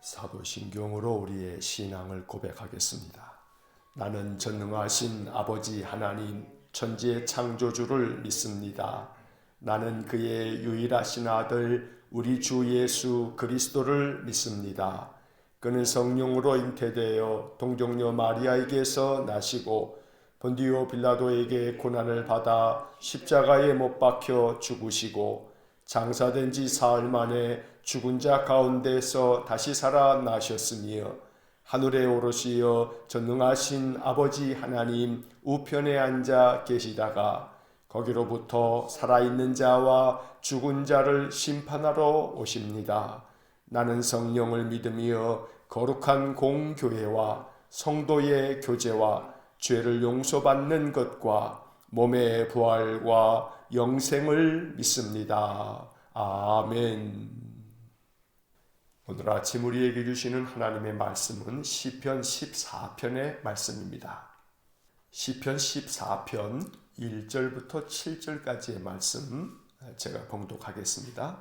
사도신경으로 우리의 신앙을 고백하겠습니다. 나는 전능하신 아버지 하나님 천지의 창조주를 믿습니다. 나는 그의 유일하신 아들 우리 주 예수 그리스도를 믿습니다. 그는 성령으로 잉태되어 동정녀 마리아에게서 나시고 본디오 빌라도에게 고난을 받아 십자가에 못 박혀 죽으시고 장사된 지 사흘 만에 죽은 자 가운데서 다시 살아나셨으며 하늘에 오르시어 전능하신 아버지 하나님 우편에 앉아 계시다가 거기로부터 살아있는 자와 죽은 자를 심판하러 오십니다. 나는 성령을 믿으며 거룩한 공교회와 성도의 교제와 죄를 용서받는 것과 몸의 부활과 영생을 믿습니다. 아멘. 오늘 아침 우리에게 주시는 하나님의 말씀은 시편 14편의 말씀입니다. 시편 14편 1절부터 7절까지의 말씀 제가 봉독하겠습니다.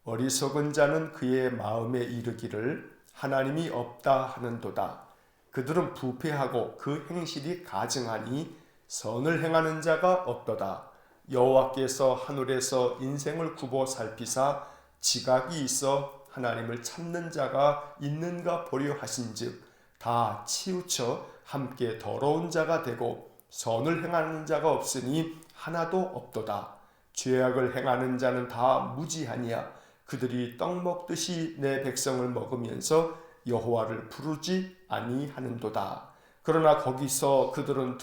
어리석은 자는 그의 마음에 이르기를 하나님이 없다 하는도다. 그들은 부패하고 그 행실이 가증하니 선을 행하는 자가 없도다. 여호와께서 하늘에서 인생을 굽어 살피사 지각이 있어 하나님을 찾는 자가 있는가 보려 하신즉 다 치우쳐 함께 더러운 자가 되고 선을 행하는 자가 없으니 하나도 없도다. 죄악을 행하는 자는 다 무지하니야. 그들이 떡 먹듯이 내 백성을 먹으면서 여호와를 부르지 아니하는도다. 그러나 거기서 그들은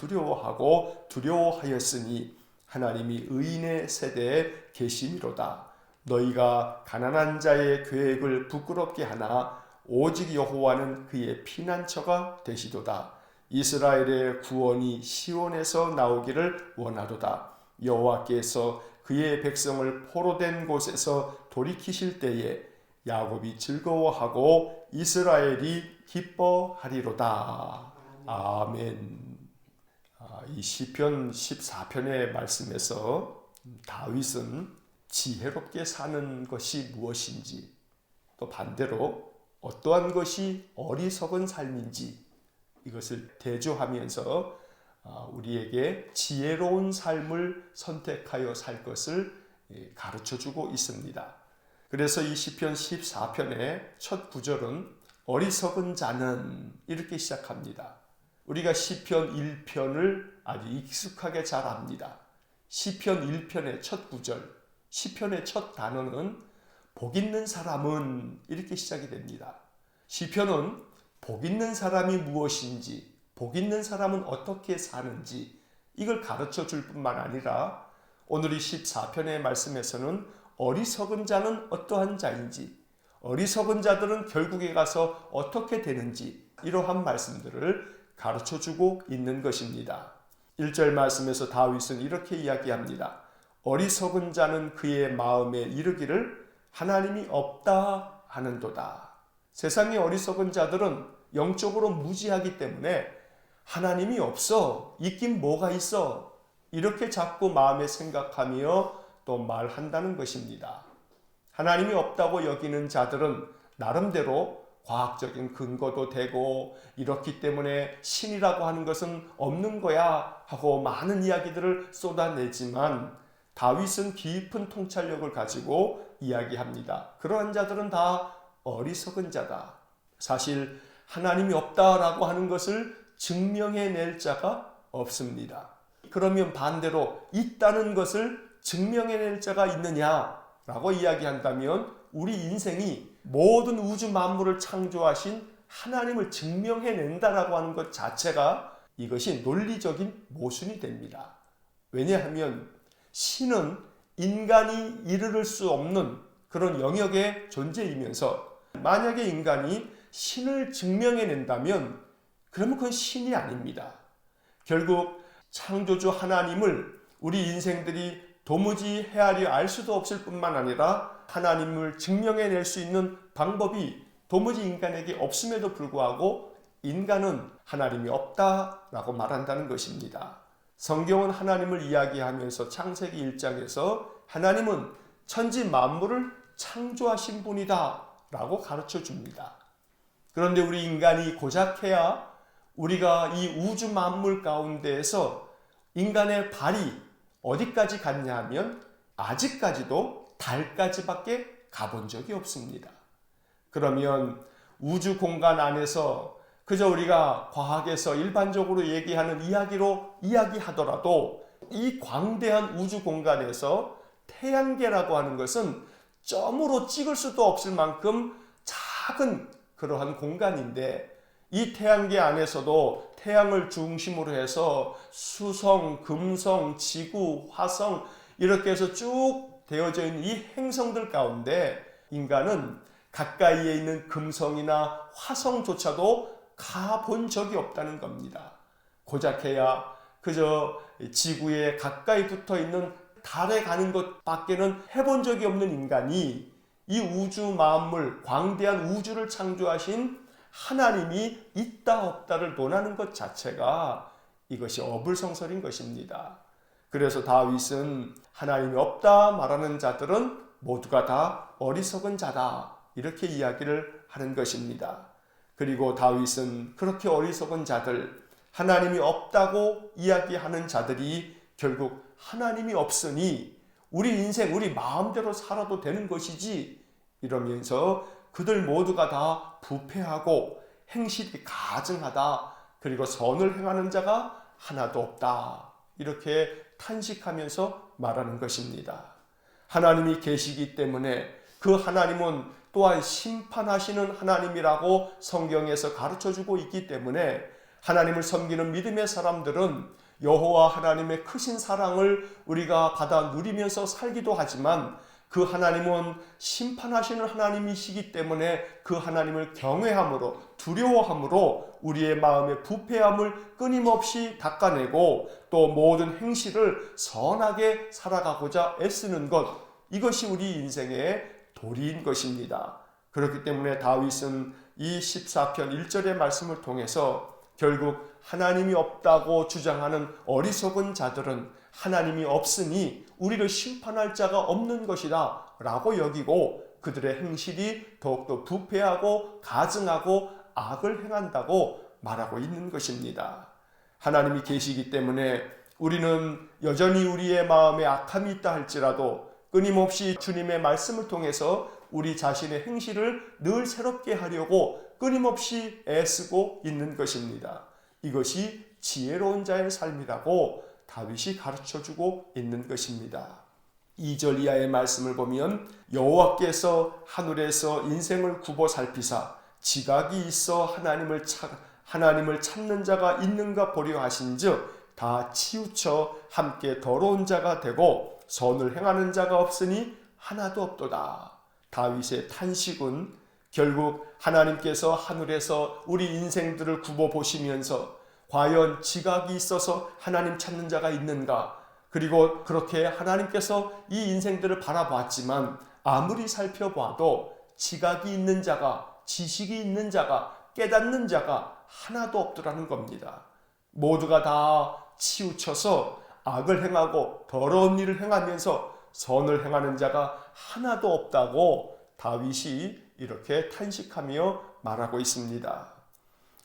두려워하였으니 하나님이 의인의 세대에 계심이로다. 너희가 가난한 자의 계획을 부끄럽게 하나 오직 여호와는 그의 피난처가 되시도다. 이스라엘의 구원이 시온에서 나오기를 원하도다. 여호와께서 그의 백성을 포로된 곳에서 돌이키실 때에 야곱이 즐거워하고 이스라엘이 기뻐하리로다. 아멘. 이 시편 14편의 말씀에서 다윗은 지혜롭게 사는 것이 무엇인지, 또 반대로 어떠한 것이 어리석은 삶인지 이것을 대조하면서 우리에게 지혜로운 삶을 선택하여 살 것을 가르쳐주고 있습니다. 그래서 이 시편 14편의 첫 구절은 어리석은 자는 이렇게 시작합니다. 우리가 시편 1편을 아주 익숙하게 잘 압니다. 시편 1편의 첫 구절, 시편의 첫 단어는 복 있는 사람은 이렇게 시작이 됩니다. 시편은 복 있는 사람이 무엇인지, 복 있는 사람은 어떻게 사는지 이걸 가르쳐 줄 뿐만 아니라 오늘 이 14편의 말씀에서는 어리석은 자는 어떠한 자인지, 어리석은 자들은 결국에 가서 어떻게 되는지 이러한 말씀들을 가르쳐 주고 있는 것입니다. 1절 말씀에서 다윗은 이렇게 이야기합니다. 어리석은 자는 그의 마음에 이르기를 하나님이 없다 하는도다. 세상의 어리석은 자들은 영적으로 무지하기 때문에 하나님이 없어, 있긴 뭐가 있어, 이렇게 자꾸 마음에 생각하며 또 말한다는 것입니다. 하나님이 없다고 여기는 자들은 나름대로 과학적인 근거도 되고 이렇기 때문에 신이라고 하는 것은 없는 거야 하고 많은 이야기들을 쏟아내지만 다윗은 깊은 통찰력을 가지고 이야기합니다. 그러한 자들은 다 어리석은 자다. 사실 하나님이 없다라고 하는 것을 증명해낼 자가 없습니다. 그러면 반대로 있다는 것을 증명해낼 자가 있느냐라고 이야기한다면 우리 인생이 모든 우주 만물을 창조하신 하나님을 증명해낸다라고 하는 것 자체가 이것이 논리적인 모순이 됩니다. 왜냐하면 신은 인간이 이르를 수 없는 그런 영역의 존재이면서 만약에 인간이 신을 증명해낸다면 그러면 그건 신이 아닙니다. 결국 창조주 하나님을 우리 인생들이 도무지 헤아려 알 수도 없을 뿐만 아니라 하나님을 증명해낼 수 있는 방법이 도무지 인간에게 없음에도 불구하고 인간은 하나님이 없다라고 말한다는 것입니다. 성경은 하나님을 이야기하면서 창세기 1장에서 하나님은 천지 만물을 창조하신 분이다 라고 가르쳐 줍니다. 그런데 우리 인간이 고작해야 우리가 이 우주 만물 가운데에서 인간의 발이 어디까지 갔냐 하면 아직까지도 달까지밖에 가본 적이 없습니다. 그러면 우주 공간 안에서 그저 우리가 과학에서 일반적으로 얘기하는 이야기로 이야기하더라도 이 광대한 우주 공간에서 태양계라고 하는 것은 점으로 찍을 수도 없을 만큼 작은 그러한 공간인데, 이 태양계 안에서도 태양을 중심으로 해서 수성, 금성, 지구, 화성 이렇게 해서 쭉 되어져 있는 이 행성들 가운데 인간은 가까이에 있는 금성이나 화성조차도 가본 적이 없다는 겁니다. 고작해야 그저 지구에 가까이 붙어 있는 달에 가는 것밖에는 해본 적이 없는 인간이 이 우주 만물, 광대한 우주를 창조하신 하나님이 있다 없다를 논하는 것 자체가 이것이 어불성설인 것입니다. 그래서 다윗은 하나님이 없다 말하는 자들은 모두가 다 어리석은 자다, 이렇게 이야기를 하는 것입니다. 그리고 다윗은 그렇게 어리석은 자들, 하나님이 없다고 이야기하는 자들이 결국 하나님이 없으니 우리 인생 우리 마음대로 살아도 되는 것이지 이러면서 그들 모두가 다 부패하고 행실이 가증하다, 그리고 선을 행하는 자가 하나도 없다, 이렇게 탄식하면서 말하는 것입니다. 하나님이 계시기 때문에 그 하나님은 또한 심판하시는 하나님이라고 성경에서 가르쳐주고 있기 때문에 하나님을 섬기는 믿음의 사람들은 여호와 하나님의 크신 사랑을 우리가 받아 누리면서 살기도 하지만 그 하나님은 심판하시는 하나님이시기 때문에 그 하나님을 경외함으로 두려워함으로 우리의 마음의 부패함을 끊임없이 닦아내고 또 모든 행실을 선하게 살아가고자 애쓰는 것, 이것이 우리 인생의 도리인 것입니다. 그렇기 때문에 다윗은 이 14편 1절의 말씀을 통해서 결국 하나님이 없다고 주장하는 어리석은 자들은 하나님이 없으니 우리를 심판할 자가 없는 것이다 라고 여기고 그들의 행실이 더욱더 부패하고 가증하고 악을 행한다고 말하고 있는 것입니다. 하나님이 계시기 때문에 우리는 여전히 우리의 마음에 악함이 있다 할지라도 끊임없이 주님의 말씀을 통해서 우리 자신의 행실을 늘 새롭게 하려고 끊임없이 애쓰고 있는 것입니다. 이것이 지혜로운 자의 삶이라고 다윗이 가르쳐주고 있는 것입니다. 2절 이하의 말씀을 보면 여호와께서 하늘에서 인생을 굽어 살피사 지각이 있어 하나님을 찾는 자가 있는가 보려 하신즉 다 치우쳐 함께 더러운 자가 되고 선을 행하는 자가 없으니 하나도 없도다. 다윗의 탄식은 결국 하나님께서 하늘에서 우리 인생들을 굽어 보시면서 과연 지각이 있어서 하나님 찾는 자가 있는가? 그리고 그렇게 하나님께서 이 인생들을 바라봤지만 아무리 살펴봐도 지각이 있는 자가, 지식이 있는 자가, 깨닫는 자가 하나도 없더라는 겁니다. 모두가 다 치우쳐서 악을 행하고 더러운 일을 행하면서 선을 행하는 자가 하나도 없다고 다윗이 이렇게 탄식하며 말하고 있습니다.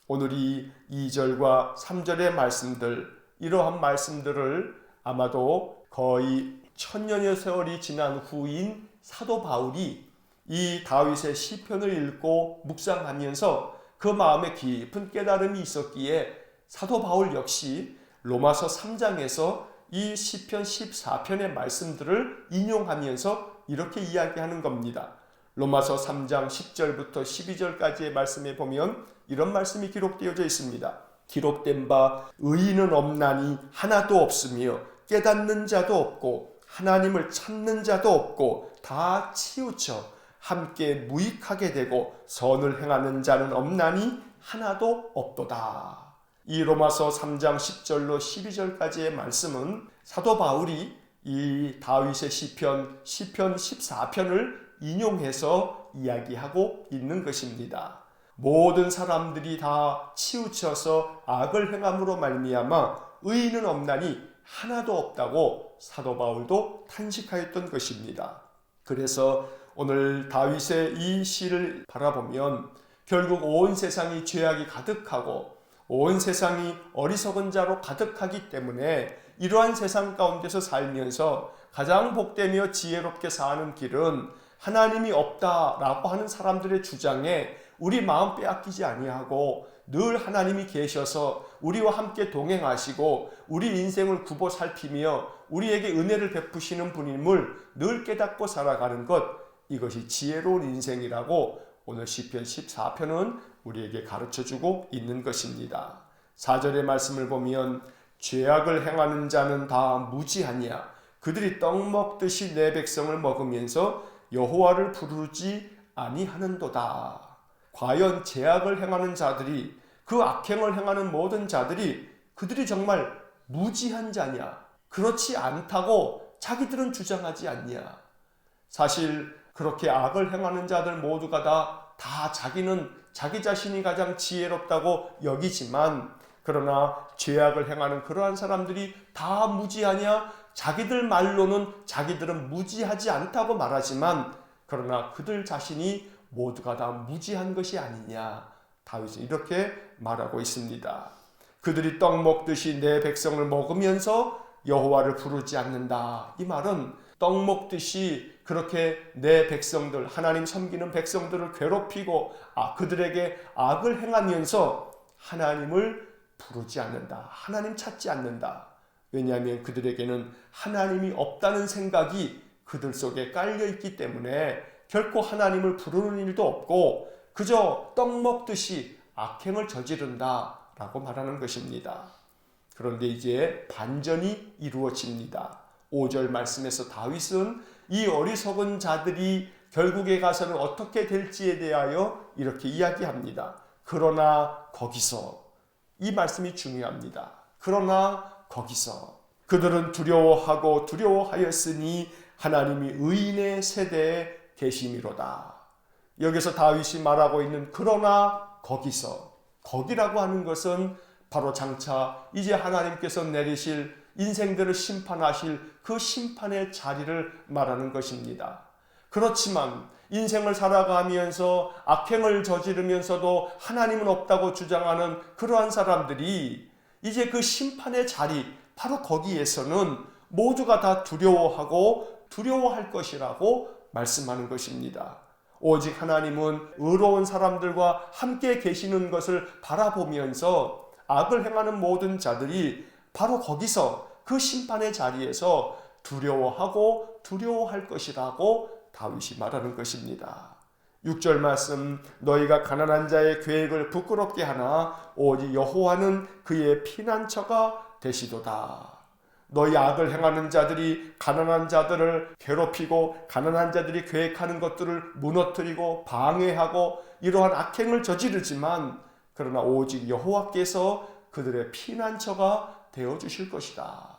오늘 이 2절과 3절의 말씀들, 이러한 말씀들을 아마도 거의 1000년의 세월이 지난 후인 사도 바울이 이 다윗의 시편을 읽고 묵상하면서 그 마음에 깊은 깨달음이 있었기에 사도 바울 역시 로마서 3장에서 이 시편 14편의 말씀들을 인용하면서 이렇게 이야기하는 겁니다. 로마서 3장 10절부터 12절까지의 말씀에 보면 이런 말씀이 기록되어져 있습니다. 기록된 바 의인은 없나니 하나도 없으며 깨닫는 자도 없고 하나님을 찾는 자도 없고 다 치우쳐 함께 무익하게 되고 선을 행하는 자는 없나니 하나도 없도다. 이 로마서 3장 10절로 12절까지의 말씀은 사도 바울이 이 다윗의 시편 14편을 인용해서 이야기하고 있는 것입니다. 모든 사람들이 다 치우쳐서 악을 행함으로 말미암아 의인은 없나니 하나도 없다고 사도 바울도 탄식하였던 것입니다. 그래서 오늘 다윗의 이 시를 바라보면 결국 온 세상이 죄악이 가득하고 온 세상이 어리석은 자로 가득하기 때문에 이러한 세상 가운데서 살면서 가장 복되며 지혜롭게 사는 길은 하나님이 없다라고 하는 사람들의 주장에 우리 마음 빼앗기지 아니하고 늘 하나님이 계셔서 우리와 함께 동행하시고 우리 인생을 굽어 살피며 우리에게 은혜를 베푸시는 분임을 늘 깨닫고 살아가는 것, 이것이 지혜로운 인생이라고 오늘 시편 14편은 우리에게 가르쳐주고 있는 것입니다. 4절의 말씀을 보면 죄악을 행하는 자는 다 무지하냐, 그들이 떡 먹듯이 내 백성을 먹으면서 여호와를 부르지 아니하는도다. 과연 죄악을 행하는 자들이, 그 악행을 행하는 모든 자들이 그들이 정말 무지한 자냐? 그렇지 않다고 자기들은 주장하지 않냐? 사실 그렇게 악을 행하는 자들 모두가 다 자기는 자기 자신이 가장 지혜롭다고 여기지만, 그러나 죄악을 행하는 그러한 사람들이 다 무지하냐? 자기들 말로는 자기들은 무지하지 않다고 말하지만, 그러나 그들 자신이 모두가 다 무지한 것이 아니냐? 다윗은 이렇게 말하고 있습니다. 그들이 떡 먹듯이 내 백성을 먹으면서 여호와를 부르지 않는다. 이 말은 떡 먹듯이 그렇게 내 백성들, 하나님 섬기는 백성들을 괴롭히고 그들에게 악을 행하면서 하나님을 부르지 않는다. 하나님 찾지 않는다. 왜냐하면 그들에게는 하나님이 없다는 생각이 그들 속에 깔려있기 때문에 결코 하나님을 부르는 일도 없고 그저 떡 먹듯이 악행을 저지른다 라고 말하는 것입니다. 그런데 이제 반전이 이루어집니다. 5절 말씀에서 다윗은 이 어리석은 자들이 결국에 가서는 어떻게 될지에 대하여 이렇게 이야기합니다. 그러나 거기서, 이 말씀이 중요합니다. 그러나 거기서 그들은 두려워하고 두려워하였으니 하나님이 의인의 세대에 계심이로다. 여기서 다윗이 말하고 있는 그러나 거기서, 거기라고 하는 것은 바로 장차 이제 하나님께서 내리실 인생들을 심판하실 그 심판의 자리를 말하는 것입니다. 그렇지만 인생을 살아가면서 악행을 저지르면서도 하나님은 없다고 주장하는 그러한 사람들이 이제 그 심판의 자리, 바로 거기에서는 모두가 다 두려워하고 두려워할 것이라고 말씀하는 것입니다. 오직 하나님은 의로운 사람들과 함께 계시는 것을 바라보면서 악을 행하는 모든 자들이 바로 거기서 그 심판의 자리에서 두려워하고 두려워할 것이라고 다윗이 말하는 것입니다. 6절 말씀, 너희가 가난한 자의 계획을 부끄럽게 하나 오직 여호와는 그의 피난처가 되시도다. 너희 악을 행하는 자들이 가난한 자들을 괴롭히고 가난한 자들이 계획하는 것들을 무너뜨리고 방해하고 이러한 악행을 저지르지만, 그러나 오직 여호와께서 그들의 피난처가 되어주실 것이다.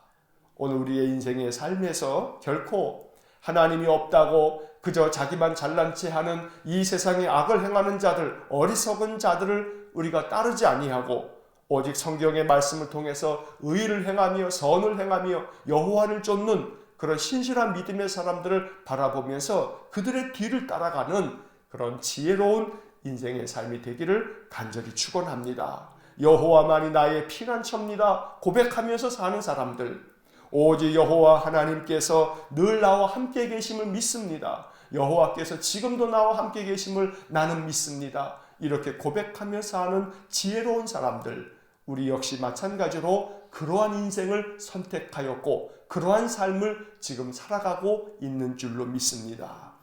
오늘 우리의 인생의 삶에서 결코 하나님이 없다고 그저 자기만 잘난 체 하는 이 세상의 악을 행하는 자들, 어리석은 자들을 우리가 따르지 아니하고 오직 성경의 말씀을 통해서 의를 행하며 선을 행하며 여호와를 쫓는 그런 신실한 믿음의 사람들을 바라보면서 그들의 뒤를 따라가는 그런 지혜로운 인생의 삶이 되기를 간절히 축원합니다. 여호와만이 나의 피난처입니다 고백하면서 사는 사람들, 오직 여호와 하나님께서 늘 나와 함께 계심을 믿습니다. 여호와께서 지금도 나와 함께 계심을 나는 믿습니다. 이렇게 고백하며 사는 지혜로운 사람들, 우리 역시 마찬가지로 그러한 인생을 선택하였고 그러한 삶을 지금 살아가고 있는 줄로 믿습니다.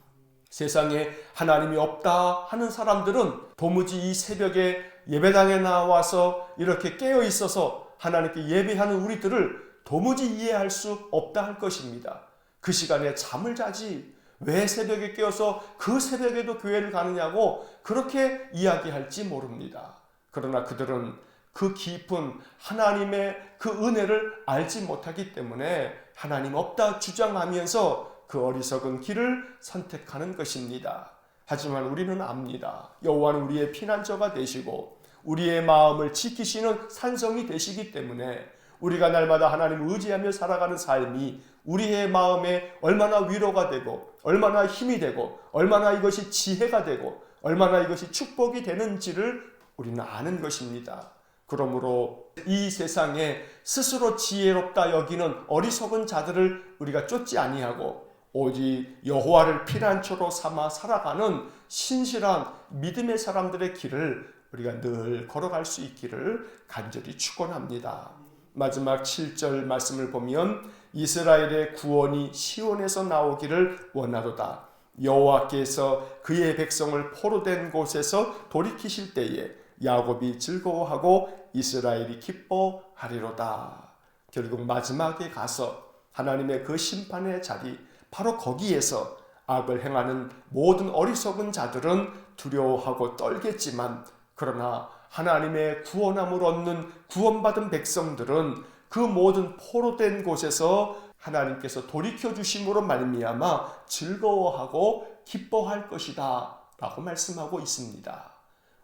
세상에 하나님이 없다 하는 사람들은 도무지 이 새벽에 예배당에 나와서 이렇게 깨어 있어서 하나님께 예배하는 우리들을 도무지 이해할 수 없다 할 것입니다. 그 시간에 잠을 자지 왜 새벽에 깨어서 그 새벽에도 교회를 가느냐고 그렇게 이야기할지 모릅니다. 그러나 그들은 그 깊은 하나님의 그 은혜를 알지 못하기 때문에 하나님 없다 주장하면서 그 어리석은 길을 선택하는 것입니다. 하지만 우리는 압니다. 여호와는 우리의 피난처가 되시고 우리의 마음을 지키시는 산성이 되시기 때문에 우리가 날마다 하나님을 의지하며 살아가는 삶이 우리의 마음에 얼마나 위로가 되고 얼마나 힘이 되고 얼마나 이것이 지혜가 되고 얼마나 이것이 축복이 되는지를 우리는 아는 것입니다. 그러므로 이 세상에 스스로 지혜롭다 여기는 어리석은 자들을 우리가 쫓지 아니하고 오직 여호와를 피난처로 삼아 살아가는 신실한 믿음의 사람들의 길을 우리가 늘 걸어갈 수 있기를 간절히 축원합니다. 마지막 7절 말씀을 보면 이스라엘의 구원이 시온에서 나오기를 원하도다. 여호와께서 그의 백성을 포로된 곳에서 돌이키실 때에 야곱이 즐거워하고 이스라엘이 기뻐하리로다. 결국 마지막에 가서 하나님의 그 심판의 자리, 바로 거기에서 악을 행하는 모든 어리석은 자들은 두려워하고 떨겠지만, 그러나 하나님의 구원함을 얻는 구원받은 백성들은 그 모든 포로된 곳에서 하나님께서 돌이켜 주심으로 말미암아 즐거워하고 기뻐할 것이다 라고 말씀하고 있습니다.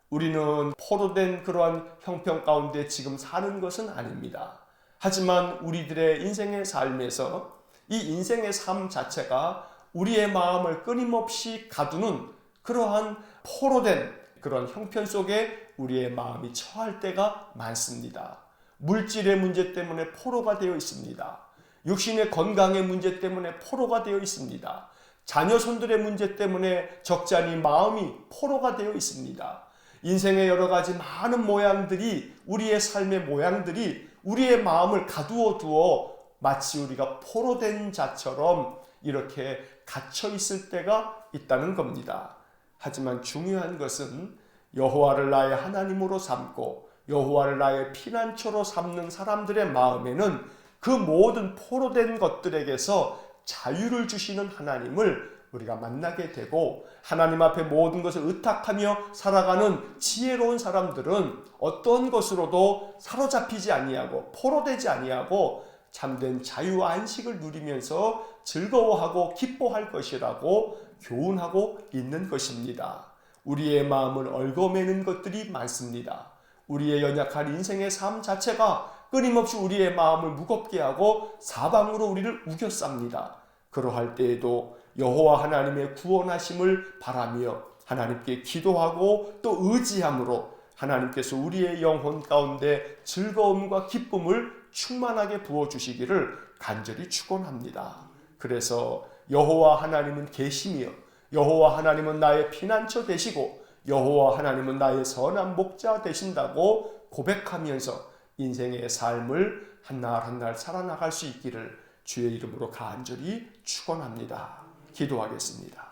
우리는 포로된 그러한 형편 가운데 지금 사는 것은 아닙니다. 하지만 우리들의 인생의 삶에서 이 인생의 삶 자체가 우리의 마음을 끊임없이 가두는 그러한 포로된 그런 형편 속에 우리의 마음이 처할 때가 많습니다. 물질의 문제 때문에 포로가 되어 있습니다. 육신의 건강의 문제 때문에 포로가 되어 있습니다. 자녀손들의 문제 때문에 적잖이 마음이 포로가 되어 있습니다. 인생의 여러 가지 많은 모양들이, 우리의 삶의 모양들이 우리의 마음을 가두어 두어 마치 우리가 포로된 자처럼 이렇게 갇혀 있을 때가 있다는 겁니다. 하지만 중요한 것은 여호와를 나의 하나님으로 삼고 여호와를 나의 피난처로 삼는 사람들의 마음에는 그 모든 포로된 것들에게서 자유를 주시는 하나님을 우리가 만나게 되고, 하나님 앞에 모든 것을 의탁하며 살아가는 지혜로운 사람들은 어떤 것으로도 사로잡히지 아니하고 포로되지 아니하고 참된 자유 안식을 누리면서 즐거워하고 기뻐할 것이라고 교훈하고 있는 것입니다. 우리의 마음을 얽어매는 것들이 많습니다. 우리의 연약한 인생의 삶 자체가 끊임없이 우리의 마음을 무겁게 하고 사방으로 우리를 우겨쌉니다. 그러할 때에도 여호와 하나님의 구원하심을 바라며 하나님께 기도하고 또 의지함으로 하나님께서 우리의 영혼 가운데 즐거움과 기쁨을 충만하게 부어주시기를 간절히 축원합니다. 그래서 여호와 하나님은 계시며 여호와 하나님은 나의 피난처 되시고 여호와 하나님은 나의 선한 목자 되신다고 고백하면서 인생의 삶을 한날 한날 살아나갈 수 있기를 주의 이름으로 간절히 축원합니다. 기도하겠습니다.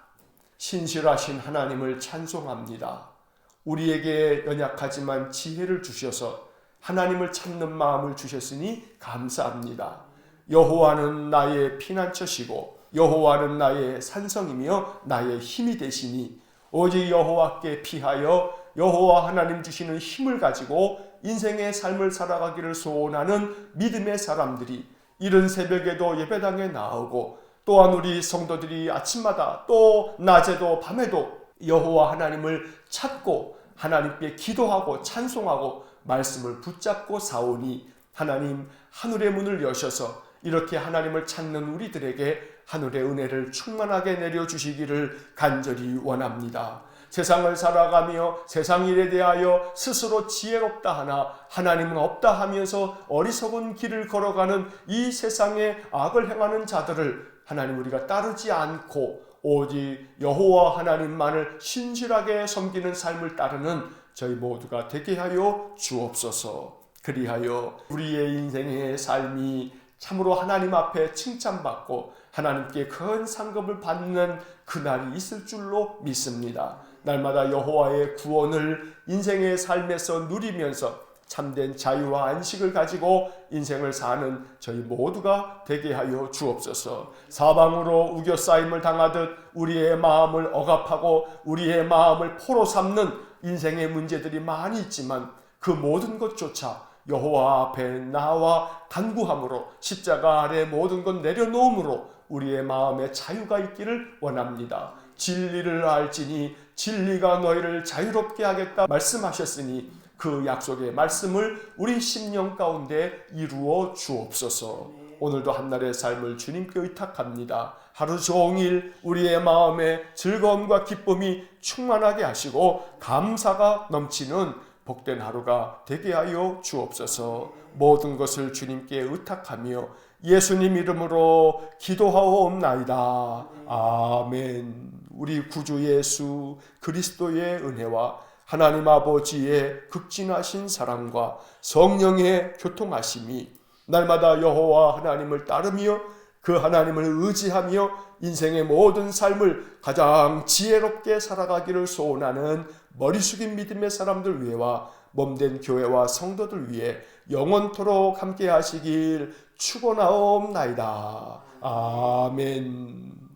신실하신 하나님을 찬송합니다. 우리에게 연약하지만 지혜를 주셔서 하나님을 찾는 마음을 주셨으니 감사합니다. 여호와는 나의 피난처시고 여호와는 나의 산성이며 나의 힘이 되시니 오직 여호와께 피하여 여호와 하나님 주시는 힘을 가지고 인생의 삶을 살아가기를 소원하는 믿음의 사람들이 이른 새벽에도 예배당에 나오고 또한 우리 성도들이 아침마다 또 낮에도 밤에도 여호와 하나님을 찾고 하나님께 기도하고 찬송하고 말씀을 붙잡고 사오니 하나님 하늘의 문을 여셔서 이렇게 하나님을 찾는 우리들에게 하늘의 은혜를 충만하게 내려주시기를 간절히 원합니다. 세상을 살아가며 세상 일에 대하여 스스로 지혜롭다 하나 하나님은 없다 하면서 어리석은 길을 걸어가는 이 세상에 악을 행하는 자들을 하나님 우리가 따르지 않고 오직 여호와 하나님만을 신실하게 섬기는 삶을 따르는 저희 모두가 되게 하여 주옵소서. 그리하여 우리의 인생의 삶이 참으로 하나님 앞에 칭찬받고 하나님께 큰 상급을 받는 그날이 있을 줄로 믿습니다. 날마다 여호와의 구원을 인생의 삶에서 누리면서 참된 자유와 안식을 가지고 인생을 사는 저희 모두가 되게 하여 주옵소서. 사방으로 우겨싸임을 당하듯 우리의 마음을 억압하고 우리의 마음을 포로 삼는 인생의 문제들이 많이 있지만 그 모든 것조차 여호와 앞에 나와 간구함으로 십자가 아래 모든 것 내려놓음으로 우리의 마음에 자유가 있기를 원합니다. 진리를 알지니 진리가 너희를 자유롭게 하겠다 말씀하셨으니 그 약속의 말씀을 우리 심령 가운데 이루어 주옵소서. 오늘도 한날의 삶을 주님께 의탁합니다. 하루 종일 우리의 마음에 즐거움과 기쁨이 충만하게 하시고 감사가 넘치는 복된 하루가 되게 하여 주옵소서. 모든 것을 주님께 의탁하며 예수님 이름으로 기도하옵나이다. 아멘. 우리 구주 예수 그리스도의 은혜와 하나님 아버지의 극진하신 사랑과 성령의 교통하심이 날마다 여호와 하나님을 따르며 그 하나님을 의지하며 인생의 모든 삶을 가장 지혜롭게 살아가기를 소원하는 머리 숙인 믿음의 사람들 위해와 몸된 교회와 성도들 위해 영원토록 함께 하시길 축원하옵나이다. 아멘.